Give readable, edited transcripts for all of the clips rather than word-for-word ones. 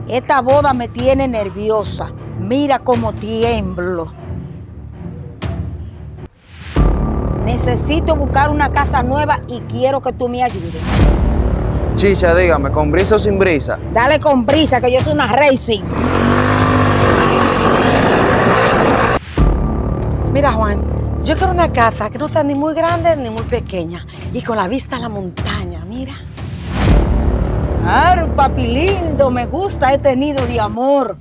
Esta boda me tiene nerviosa. Mira cómo tiemblo. Necesito buscar una casa nueva y quiero que tú me ayudes. Chicha, dígame, ¿con brisa o sin brisa? Dale con brisa, que yo soy una racing. Mira, Juan, yo quiero una casa que no sea ni muy grande ni muy pequeña y con la vista a la montaña, mira. Claro, papi lindo, me gusta este nido de amor.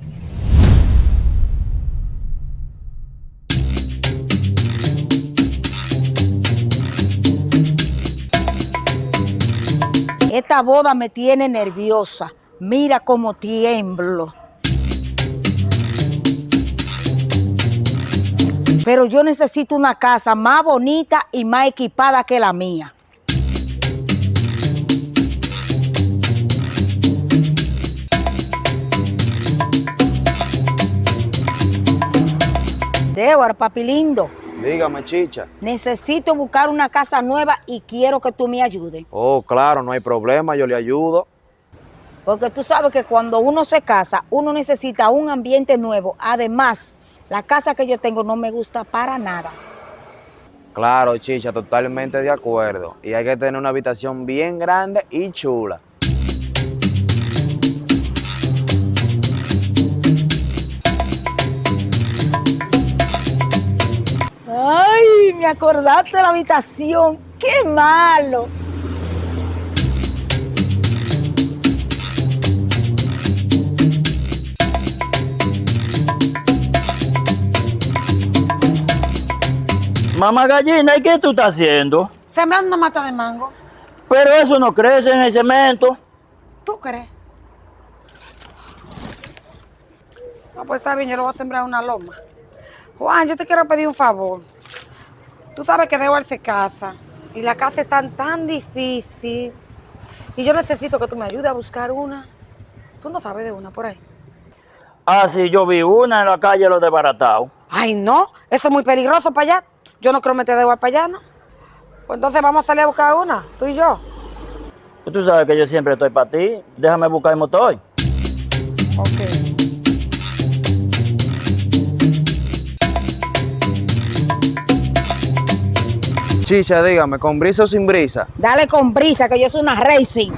Esta boda me tiene nerviosa. Mira cómo tiemblo. Pero yo necesito una casa más bonita y más equipada que la mía. Débora, papi lindo, Dígame, Chicha. necesito buscar una casa nueva y quiero que tú me ayudes. Oh, claro, no hay problema, yo le ayudo. Porque tú sabes que cuando uno se casa, uno necesita un ambiente nuevo. Además, la casa que yo tengo no me gusta para nada. Claro, Chicha, totalmente de acuerdo. Y hay que tener una habitación bien grande y chula. Ay, me acordaste de la habitación. ¡Qué malo! Mamá gallina, ¿y qué tú estás haciendo? Sembrando una mata de mango. Pero eso no crece en el cemento. ¿Tú crees? No, pues está bien, yo lo voy a sembrar en una loma. Juan, yo te quiero pedir un favor. Tú sabes que Débora se casa y la casa es tan difícil. Y yo necesito que tú me ayudes a buscar una. Tú no sabes de una por ahí. Ah, sí, yo vi una en la calle Los Desbaratados. Ay, no, eso es muy peligroso para allá. Yo no quiero meter a Débora para allá, ¿no? Pues entonces vamos a salir a buscar una, tú y yo. Pues tú sabes que yo siempre estoy para ti. Déjame buscar el motor. Ok. Chicha, dígame, ¿con brisa o sin brisa? Dale con brisa, que yo soy una racing.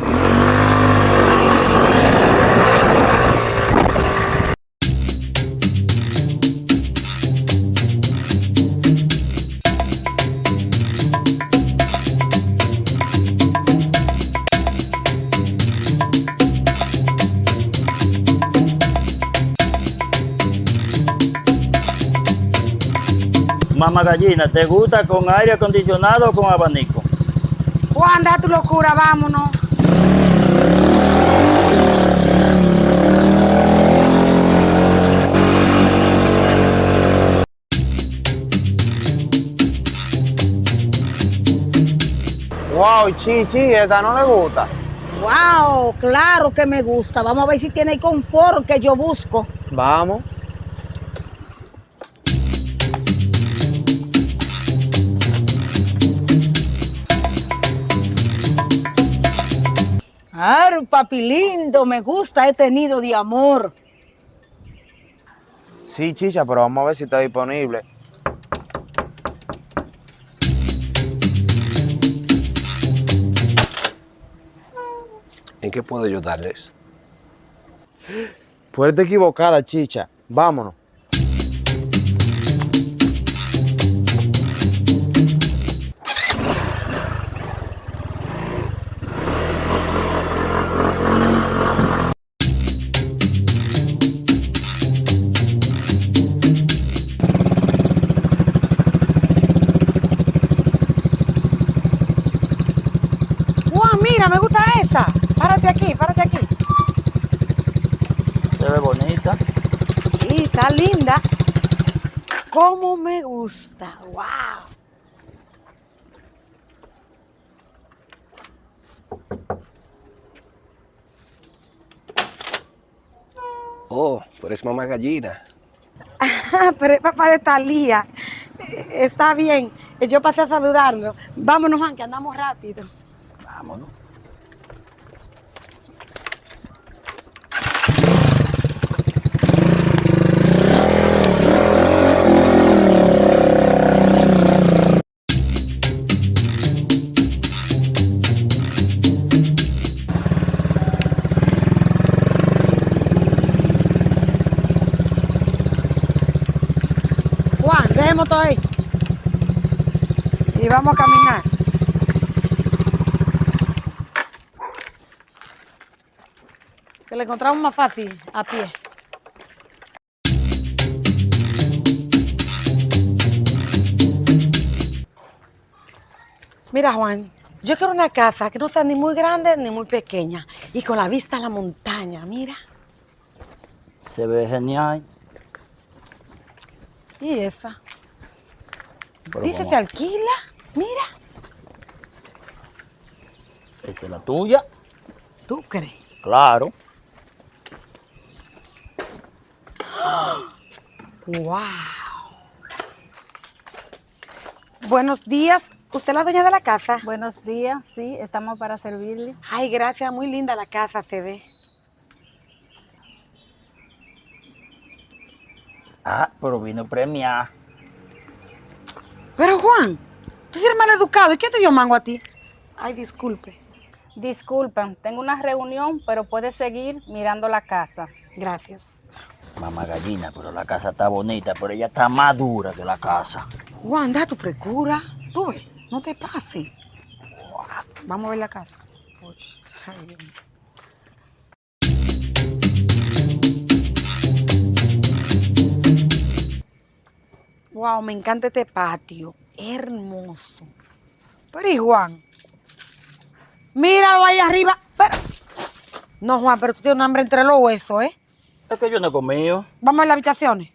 Mamá gallina, ¿te gusta con aire acondicionado o con abanico? Juan, deja tu locura, vámonos. Wow, Chichi, esta no le gusta. Wow, claro que me gusta. Vamos a ver si tiene el confort que yo busco. Vamos. Claro, papi lindo, me gusta este nido de amor. Sí, Chicha, pero vamos a ver si está disponible. ¿En qué puedo ayudarles? Puerta equivocada, Chicha. Vámonos. Juan, mira, me gusta esa. Párate aquí, párate aquí. Se ve bonita. Sí, está linda. ¿Cómo me gusta? ¡Wow! Oh, pero es mamá gallina. Pero es papá de Talía. Está bien. Yo pasé a saludarlo. Vámonos, Juan, que andamos rápido. Vámonos. Dejemos todo ahí. Y vamos a caminar. Que le encontramos más fácil a pie. Mira, Juan, yo quiero una casa que no sea ni muy grande ni muy pequeña y con la vista a la montaña, mira. Se ve genial. ¿Y esa? Pero Dice, ¿cómo? se alquila, mira. Esa es la tuya. ¿Tú crees? Claro. ¡Wow! Buenos días. ¿Usted es la dueña de la casa? Buenos días, sí, estamos para servirle. Ay, gracias, muy linda la casa se ve. Ah, pero vino premiada. Pero Juan, tú sí eres mal educado. ¿Y quién te dio mango a ti? Ay, disculpe. Disculpen, tengo una reunión, pero puede seguir mirando la casa. Gracias. Mamá gallina, pero la casa está bonita, pero ella está más dura que la casa. Juan, da tu frescura. Tú ves, no te pases. Vamos a ver la casa. Ay, Dios mío. Wow, me encanta este patio. Hermoso. Pero ¿y Juan? Míralo ahí arriba. Pero... No, Juan, pero tú tienes un hambre entre los huesos, ¿eh? Es que yo no he comido. Vamos a las habitaciones.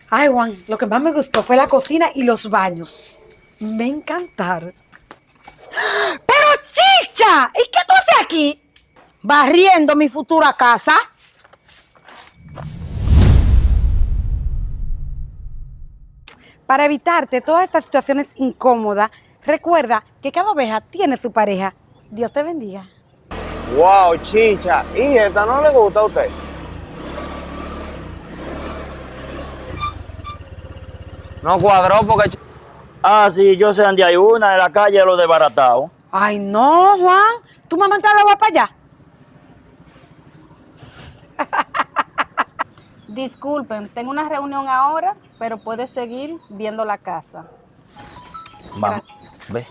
Ay, Juan, lo que más me gustó fue la cocina y los baños. Me encantaron. ¡Pero chicha! ¿Y qué tú haces aquí? Barriendo mi futura casa. Para evitarte todas estas situaciones incómodas, recuerda que cada oveja tiene su pareja. Dios te bendiga. Wow, chicha. ¿Y esta no le gusta a usted? No cuadró porque... Ah, sí, yo sé dónde hay una en la calle de los desbaratados. Ay, no, Juan. ¿Tú me mandas el agua para allá? Disculpen, tengo una reunión ahora, pero puede seguir viendo la casa. Vamos, ve.